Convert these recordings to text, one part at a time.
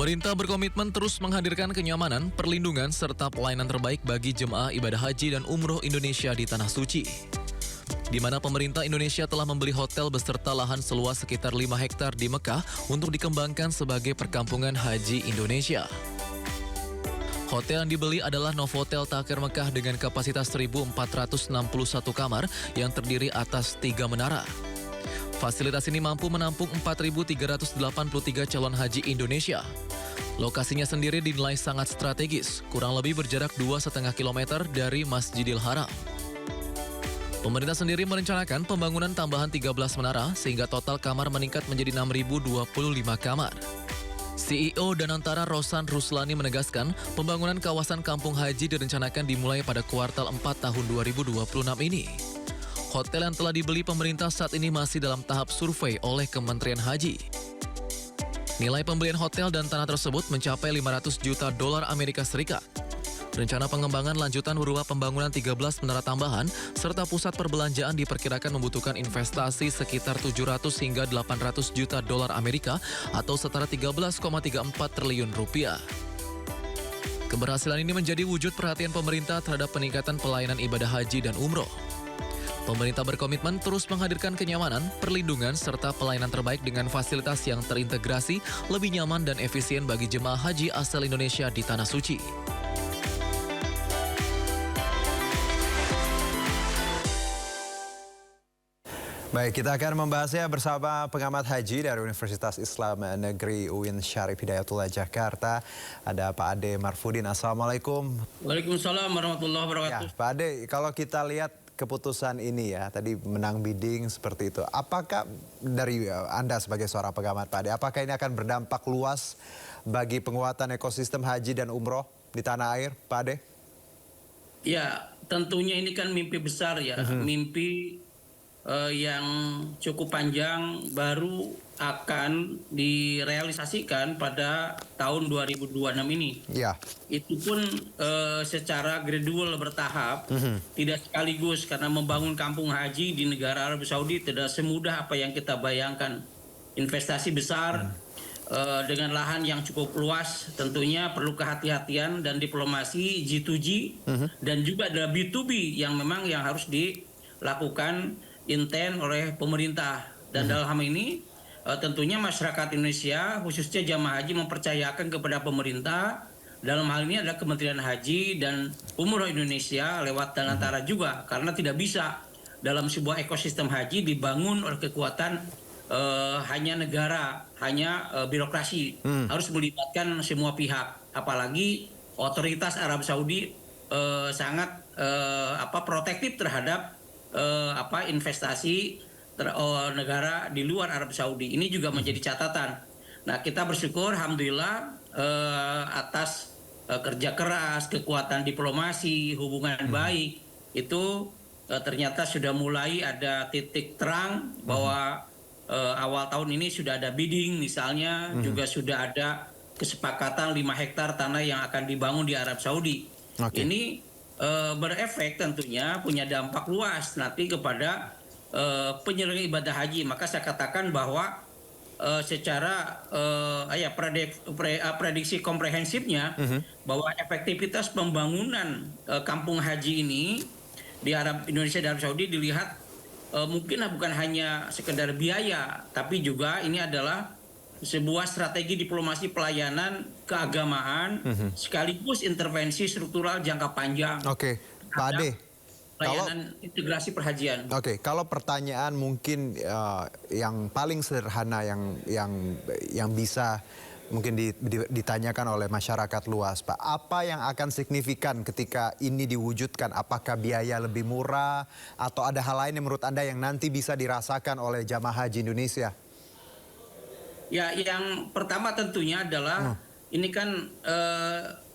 Pemerintah berkomitmen terus menghadirkan kenyamanan, perlindungan, serta pelayanan terbaik bagi jemaah ibadah haji dan umroh Indonesia di Tanah Suci. Di mana pemerintah Indonesia telah membeli hotel beserta lahan seluas sekitar 5 hektar di Mekah untuk dikembangkan sebagai perkampungan haji Indonesia. Hotel yang dibeli adalah Novotel Takir Mekah dengan kapasitas 1.461 kamar yang terdiri atas 3 menara. Fasilitas ini mampu menampung 4.383 calon haji Indonesia. Lokasinya sendiri dinilai sangat strategis, kurang lebih berjarak 2,5 km dari Masjidil Haram. Pemerintah sendiri merencanakan pembangunan tambahan 13 menara sehingga total kamar meningkat menjadi 6.025 kamar. CEO Danantara Rosan Ruslani menegaskan pembangunan kawasan kampung haji direncanakan dimulai pada kuartal 4 tahun 2026 ini. Hotel yang telah dibeli pemerintah saat ini masih dalam tahap survei oleh Kementerian Haji. Nilai pembelian hotel dan tanah tersebut mencapai 500 juta dolar Amerika Serikat. Rencana pengembangan lanjutan berupa pembangunan 13 menara tambahan serta pusat perbelanjaan diperkirakan membutuhkan investasi sekitar 700 hingga 800 juta dolar Amerika atau setara 13,34 triliun rupiah. Keberhasilan ini menjadi wujud perhatian pemerintah terhadap peningkatan pelayanan ibadah haji dan umroh. Pemerintah berkomitmen terus menghadirkan kenyamanan, perlindungan, serta pelayanan terbaik dengan fasilitas yang terintegrasi, lebih nyaman dan efisien bagi jemaah haji asal Indonesia di Tanah Suci. Baik, kita akan membahasnya bersama pengamat haji dari Universitas Islam Negeri UIN Syarif Hidayatullah Jakarta. Ada Pak Ade Marfudin. Assalamualaikum. Waalaikumsalam warahmatullahi wabarakatuh. Ya, Pak Ade, kalau kita lihat keputusan ini ya, tadi menang bidding seperti itu. Apakah dari Anda sebagai seorang pengamat Pak Ade, apakah ini akan berdampak luas bagi penguatan ekosistem haji dan umroh di tanah air, Pak Ade? Ya, tentunya ini kan mimpi besar ya, mimpi yang cukup panjang baru akan direalisasikan pada tahun 2026 ini. Ya. Itu pun secara gradual bertahap, tidak sekaligus karena membangun kampung haji di negara Arab Saudi tidak semudah apa yang kita bayangkan. Investasi besar dengan lahan yang cukup luas tentunya perlu kehati-hatian dan diplomasi G2G dan juga ada B2B yang memang yang harus dilakukan intent oleh pemerintah. Dan dalam hal ini tentunya masyarakat Indonesia khususnya jamaah haji mempercayakan kepada pemerintah. Dalam hal ini adalah Kementerian Haji dan Umroh Indonesia lewat Danantara juga, karena tidak bisa dalam sebuah ekosistem haji dibangun oleh kekuatan hanya negara, hanya birokrasi. Harus melibatkan semua pihak, apalagi otoritas Arab Saudi sangat protektif terhadap investasi negara di luar Arab Saudi. Ini juga menjadi catatan. Nah, kita bersyukur alhamdulillah atas kerja keras, kekuatan diplomasi, hubungan baik itu ternyata sudah mulai ada titik terang bahwa awal tahun ini sudah ada bidding misalnya, juga sudah ada kesepakatan 5 hektar tanah yang akan dibangun di Arab Saudi. Ini berefek tentunya punya dampak luas nanti kepada penyelenggaraan ibadah haji. Maka saya katakan bahwa secara prediksi komprehensifnya bahwa efektivitas pembangunan kampung haji ini di Indonesia dan Arab Saudi dilihat mungkin bukan hanya sekedar biaya, tapi juga ini adalah sebuah strategi diplomasi pelayanan keagamaan sekaligus intervensi struktural jangka panjang. Oke, Pak Ade. Pelayanan integrasi perhajian. Oke, kalau pertanyaan mungkin yang paling sederhana yang bisa mungkin ditanyakan oleh masyarakat luas, Pak. Apa yang akan signifikan ketika ini diwujudkan? Apakah biaya lebih murah atau ada hal lain yang menurut Anda yang nanti bisa dirasakan oleh jamaah haji Indonesia? Ya, yang pertama tentunya adalah ini kan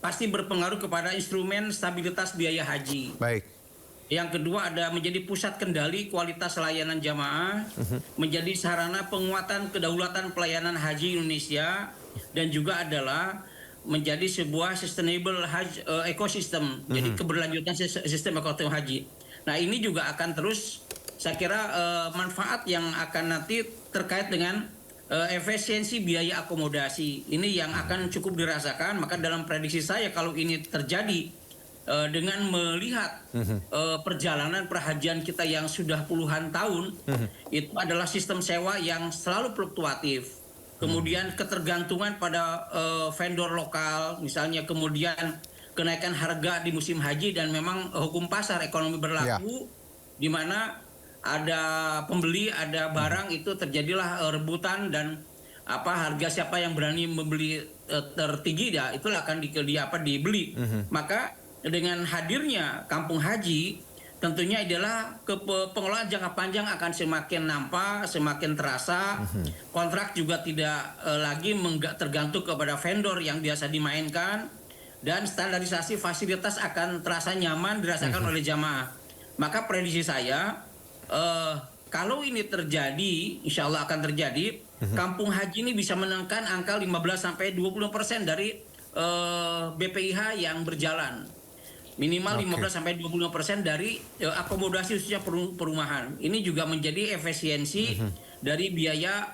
pasti berpengaruh kepada instrumen stabilitas biaya haji. Baik. Yang kedua ada menjadi pusat kendali kualitas layanan jamaah, menjadi sarana penguatan kedaulatan pelayanan haji Indonesia, dan juga adalah menjadi sebuah sustainable ekosistem, jadi keberlanjutan sistem ekosistem haji. Nah, ini juga akan terus saya kira manfaat yang akan nanti terkait dengan efisiensi biaya akomodasi ini yang akan cukup dirasakan. Maka dalam prediksi saya kalau ini terjadi dengan melihat perjalanan perhajian kita yang sudah puluhan tahun, itu adalah sistem sewa yang selalu fluktuatif. Kemudian ketergantungan pada vendor lokal, misalnya kemudian kenaikan harga di musim haji dan memang hukum pasar ekonomi berlaku, di mana ada pembeli, ada barang itu terjadilah rebutan dan harga siapa yang berani membeli tertinggi ya itulah akan dibeli. Maka dengan hadirnya kampung haji tentunya adalah pengelolaan jangka panjang akan semakin nampak, semakin terasa. Kontrak juga tidak lagi tergantung kepada vendor yang biasa dimainkan, dan standarisasi fasilitas akan terasa nyaman dirasakan oleh jamaah. Maka prediksi saya kalau ini terjadi, insya Allah akan terjadi, kampung haji ini bisa menekan angka 15-20% dari BPIH yang berjalan. Minimal 15-25% dari akomodasi khususnya perumahan. Ini juga menjadi efisiensi dari biaya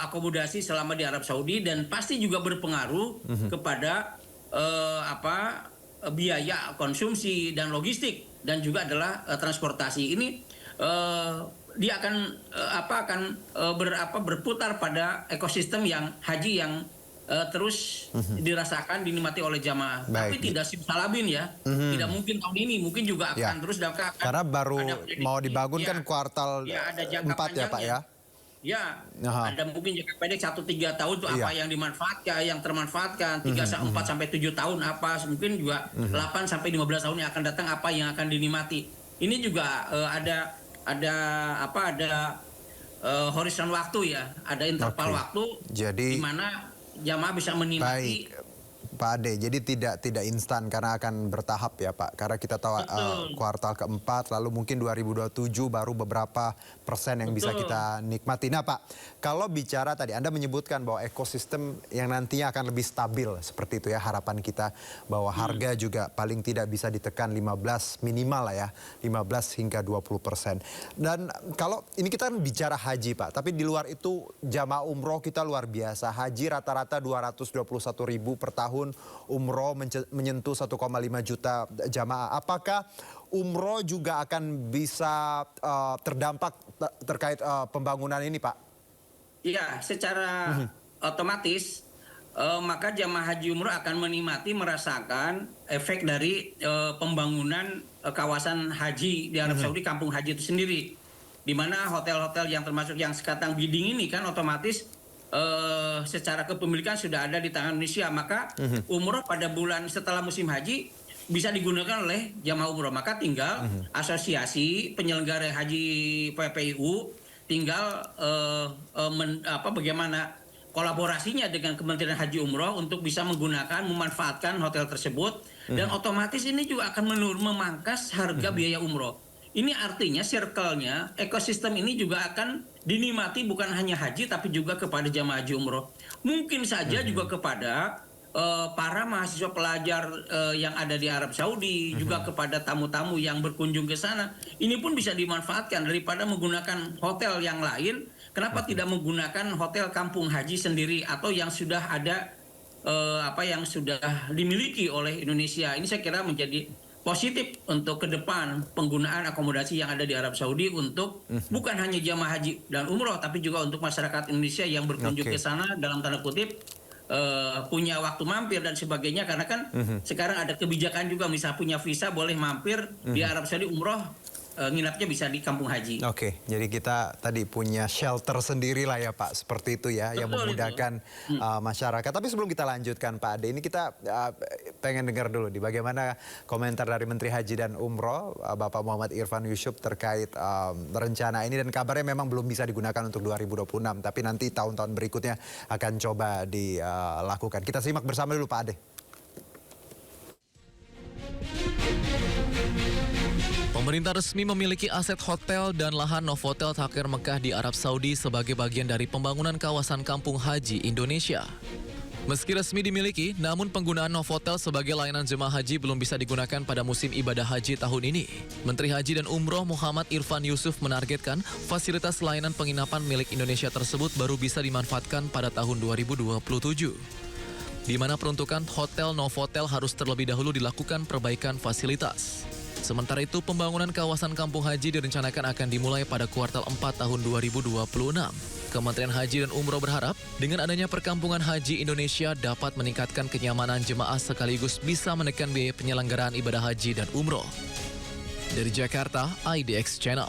akomodasi selama di Arab Saudi, dan pasti juga berpengaruh kepada biaya konsumsi dan logistik, dan juga adalah transportasi. Ini dia akan berputar pada ekosistem yang haji yang terus dirasakan, dinikmati oleh jamaah. Tapi tidak simsalabim ya. Tidak mungkin tahun ini, mungkin juga akan terus karena baru mau dibangun kan kuartal 4 ya Pak ya. Ya, ada mungkin jangka pendek 1-3 tahun itu apa yang dimanfaatkan, yang termanfaatkan, 4-7 tahun apa, mungkin juga 8-15 tahun yang akan datang apa yang akan dinikmati. Ini juga ada horizon waktu ya, ada interval waktu di mana jamaah bisa menikmati. Baik, Pak Ade, jadi tidak instan karena akan bertahap ya Pak. Karena kita tahu kuartal keempat, lalu mungkin 2027 baru beberapa persen yang bisa kita nikmati. Nah Pak, kalau bicara tadi Anda menyebutkan bahwa ekosistem yang nantinya akan lebih stabil seperti itu ya, harapan kita bahwa harga juga paling tidak bisa ditekan 15 minimal lah ya, 15 hingga 20%. Dan kalau ini kita kan bicara haji Pak, tapi di luar itu jamaah umroh kita luar biasa. Haji rata-rata 221.000 per tahun, umroh menyentuh 1,5 juta jamaah. Apakah umroh juga akan bisa terdampak terkait pembangunan ini Pak? Iya, secara otomatis maka jamaah haji umroh akan menikmati, merasakan efek dari pembangunan kawasan haji di Arab Saudi, kampung haji itu sendiri. Di mana hotel-hotel yang termasuk yang sekarang bidding ini kan otomatis secara kepemilikan sudah ada di tangan Indonesia. Maka umroh pada bulan setelah musim haji bisa digunakan oleh jamaah umroh. Maka tinggal asosiasi penyelenggara haji PPIU tinggal bagaimana kolaborasinya dengan Kementerian Haji Umroh untuk bisa menggunakan, memanfaatkan hotel tersebut, dan otomatis ini juga akan memangkas harga biaya umroh. Ini artinya circle-nya, ekosistem ini juga akan dinikmati bukan hanya haji tapi juga kepada jamaah haji umroh. Mungkin saja juga kepada para mahasiswa pelajar yang ada di Arab Saudi, juga kepada tamu-tamu yang berkunjung ke sana. Ini pun bisa dimanfaatkan daripada menggunakan hotel yang lain. Kenapa tidak menggunakan hotel kampung haji sendiri atau yang sudah ada yang sudah dimiliki oleh Indonesia? Ini saya kira menjadi positif untuk ke depan penggunaan akomodasi yang ada di Arab Saudi untuk bukan hanya jamaah haji dan umroh, tapi juga untuk masyarakat Indonesia yang berkunjung ke sana dalam tanda kutip punya waktu mampir dan sebagainya, karena kan sekarang ada kebijakan juga misal punya visa boleh mampir di Arab Saudi umroh, nginapnya bisa di kampung haji. Oke, jadi kita tadi punya shelter sendiri lah ya Pak, seperti itu ya. Betul, yang memudahkan masyarakat. Tapi sebelum kita lanjutkan Pak Ade, ini kita pengen dengar dulu di bagaimana komentar dari Menteri Haji dan Umroh Bapak Muhammad Irfan Yusuf terkait rencana ini, dan kabarnya memang belum bisa digunakan untuk 2026, tapi nanti tahun-tahun berikutnya akan coba dilakukan. Kita simak bersama dulu Pak Ade. Pemerintah resmi memiliki aset hotel dan lahan Novotel Takir Mekah di Arab Saudi sebagai bagian dari pembangunan kawasan kampung haji Indonesia. Meski resmi dimiliki, namun penggunaan Novotel sebagai layanan jemaah haji belum bisa digunakan pada musim ibadah haji tahun ini. Menteri Haji dan Umroh Muhammad Irfan Yusuf menargetkan fasilitas layanan penginapan milik Indonesia tersebut baru bisa dimanfaatkan pada tahun 2027. Di mana peruntukan hotel Novotel harus terlebih dahulu dilakukan perbaikan fasilitas. Sementara itu, pembangunan kawasan kampung haji direncanakan akan dimulai pada kuartal 4 tahun 2026. Kementerian Haji dan Umroh berharap dengan adanya perkampungan haji Indonesia dapat meningkatkan kenyamanan jemaah sekaligus bisa menekan biaya penyelenggaraan ibadah haji dan umroh. Dari Jakarta, IDX Channel.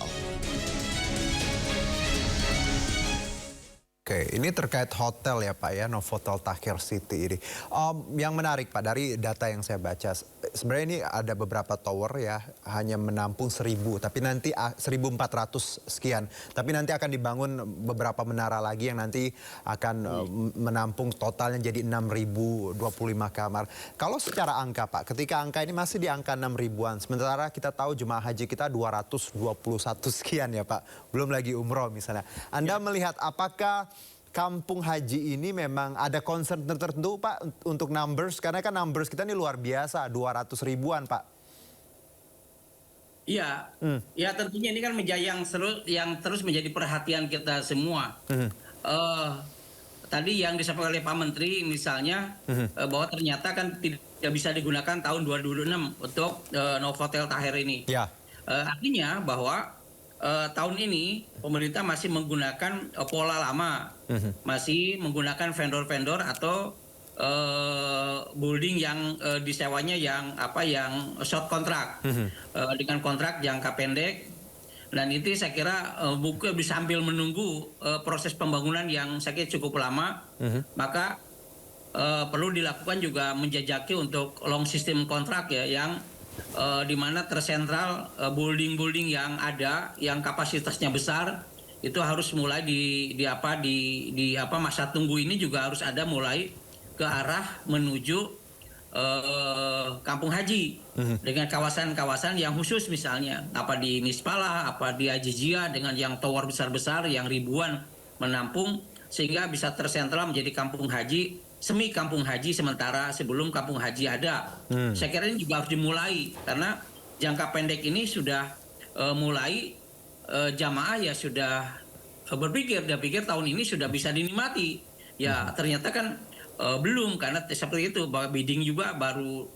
Oke, ini terkait hotel ya Pak ya, Novotel Tahir City ini. Yang menarik Pak, dari data yang saya baca, sebenarnya ini ada beberapa tower ya, hanya menampung 1.000, tapi nanti 1.400 sekian. Tapi nanti akan dibangun beberapa menara lagi yang nanti akan menampung totalnya jadi 6.025 kamar. Kalau secara angka Pak, ketika angka ini masih di angka 6.000-an, sementara kita tahu jemaah haji kita 221 sekian ya Pak, belum lagi umroh misalnya. Anda melihat apakah kampung haji ini memang ada concern tertentu Pak untuk numbers? Karena kan numbers kita ini luar biasa, 200 ribuan Pak. Iya, ya tentunya ini kan yang terus menjadi perhatian kita semua. Tadi yang disampaikan oleh Pak Menteri misalnya bahwa ternyata kan tidak bisa digunakan tahun 2026 untuk Novotel Tahir ini. Ya. Artinya bahwa tahun ini pemerintah masih menggunakan pola lama, masih menggunakan vendor-vendor atau building yang disewanya yang short kontrak dengan kontrak jangka pendek. Dan itu saya kira buku bisa sambil menunggu proses pembangunan yang saya kira cukup lama, maka perlu dilakukan juga menjajaki untuk long system kontrak ya, yang di mana tersentral building-building yang ada yang kapasitasnya besar itu harus mulai di masa tunggu ini juga harus ada mulai ke arah menuju kampung haji dengan kawasan-kawasan yang khusus, misalnya apa di Nispala, apa di Ajijia dengan yang tower besar-besar yang ribuan menampung sehingga bisa tersentral menjadi kampung haji, semi kampung haji sementara sebelum kampung haji ada. Saya kira ini juga harus dimulai karena jangka pendek ini sudah mulai jamaah ya sudah berpikir tahun ini sudah bisa dinikmati. Ya ternyata kan belum, karena seperti itu bahwa bidding juga baru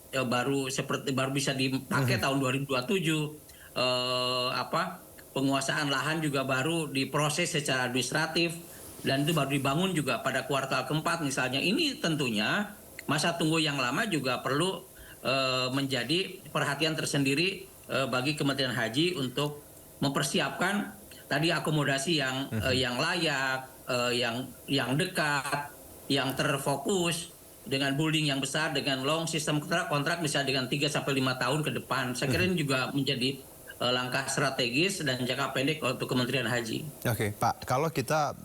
bisa dipakai tahun 2027. Penguasaan lahan juga baru diproses secara administratif. Dan itu baru dibangun juga pada kuartal keempat misalnya. Ini tentunya masa tunggu yang lama juga perlu menjadi perhatian tersendiri bagi Kementerian Haji untuk mempersiapkan tadi akomodasi yang layak, yang dekat, yang terfokus dengan building yang besar, dengan long system kontrak bisa dengan 3-5 tahun ke depan. Saya kira ini juga menjadi langkah strategis dan jangka pendek untuk Kementerian Haji. Oke, Pak, kalau kita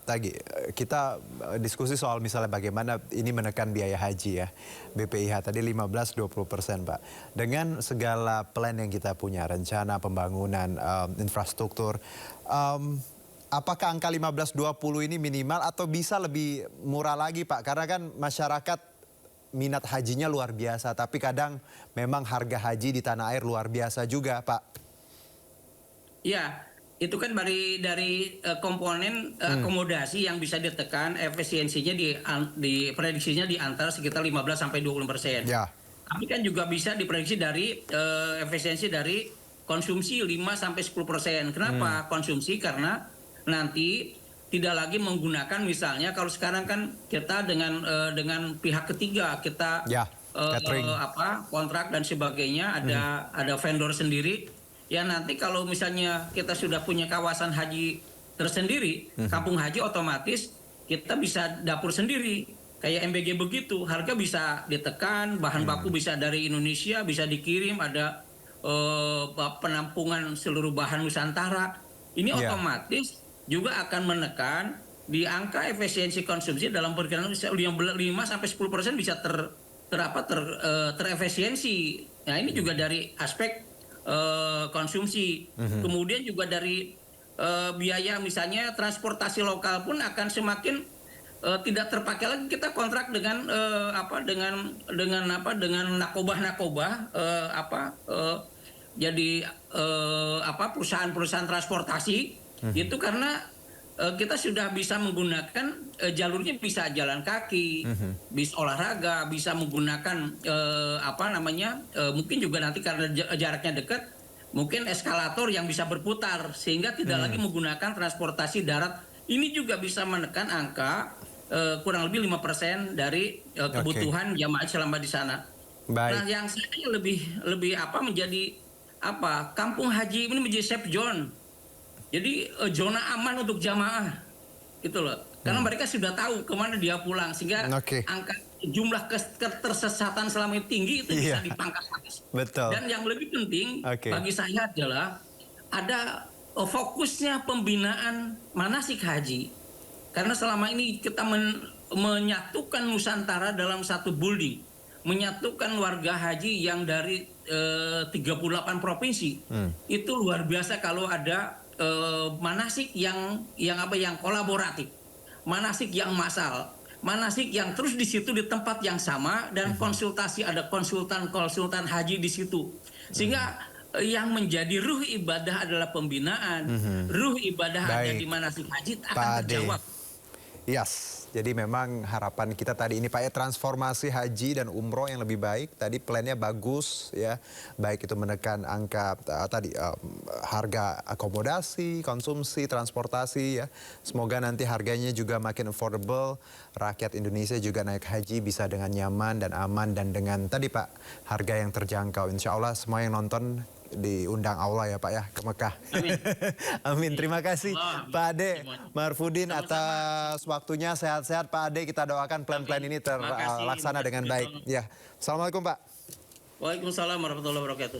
diskusi soal misalnya bagaimana ini menekan biaya haji ya, BPIH tadi 15-20% Pak. Dengan segala plan yang kita punya, rencana pembangunan infrastruktur, apakah angka 15-20 ini minimal atau bisa lebih murah lagi Pak? Karena kan masyarakat minat hajinya luar biasa, tapi kadang memang harga haji di tanah air luar biasa juga Pak. Ya, itu kan dari komponen akomodasi yang bisa ditekan, efisiensinya diprediksinya di antara sekitar 15-20%. Ya. Tapi kan juga bisa diprediksi dari efisiensi dari konsumsi 5-10%. Kenapa konsumsi? Karena nanti tidak lagi menggunakan misalnya kalau sekarang kan kita dengan pihak ketiga kita kontrak dan sebagainya, ada vendor sendiri. Ya nanti kalau misalnya kita sudah punya kawasan haji tersendiri, kampung haji, otomatis kita bisa dapur sendiri. Kayak MBG begitu, harga bisa ditekan, bahan baku bisa dari Indonesia, bisa dikirim, ada penampungan seluruh bahan Nusantara. Ini otomatis juga akan menekan di angka efisiensi konsumsi dalam perkiraan 5-10% bisa terefisiensi. Nah ini juga dari aspek konsumsi. Kemudian juga dari biaya misalnya transportasi lokal pun akan semakin tidak terpakai lagi, kita kontrak dengan dengan nakobah jadi perusahaan-perusahaan transportasi itu karena kita sudah bisa menggunakan jalurnya, bisa jalan kaki, bisa olahraga, bisa menggunakan mungkin juga nanti karena jaraknya dekat, mungkin eskalator yang bisa berputar sehingga tidak lagi menggunakan transportasi darat. Ini juga bisa menekan angka kurang lebih 5% dari kebutuhan jamaah selama di sana. Baik. Nah, yang saya lebih menjadi kampung haji ini menjadi safe zone. Jadi zona aman untuk jamaah, gitu loh. Karena mereka sudah tahu kemana dia pulang, sehingga angka jumlah ketersesatan selama ini tinggi itu bisa dipangkas habis. Betul. Dan yang lebih penting bagi saya adalah ada fokusnya pembinaan manasik haji. Karena selama ini kita menyatukan Nusantara dalam satu building, menyatukan warga haji yang dari 38 provinsi. Itu luar biasa kalau ada manasik yang kolaboratif, manasik yang massal, manasik yang terus di situ di tempat yang sama dan konsultasi, ada konsultan haji di situ. Sehingga yang menjadi ruh ibadah adalah pembinaan, ruh ibadah ada di manasik haji akan terjawab. Yes, jadi memang harapan kita tadi ini Pak ya, transformasi haji dan umroh yang lebih baik. Tadi plannya bagus ya, baik itu menekan angka harga akomodasi, konsumsi, transportasi ya. Semoga nanti harganya juga makin affordable, rakyat Indonesia juga naik haji bisa dengan nyaman dan aman dan dengan tadi Pak harga yang terjangkau. Insya Allah semua yang nonton diundang Allah ya Pak ya ke Mekah. Amin. Amin. Terima kasih Pak Ade Marfudin atas waktunya. Sehat-sehat Pak Ade. Kita doakan plan-plan ini terlaksana dengan baik. Ya. Assalamualaikum Pak. Waalaikumsalam warahmatullahi wabarakatuh.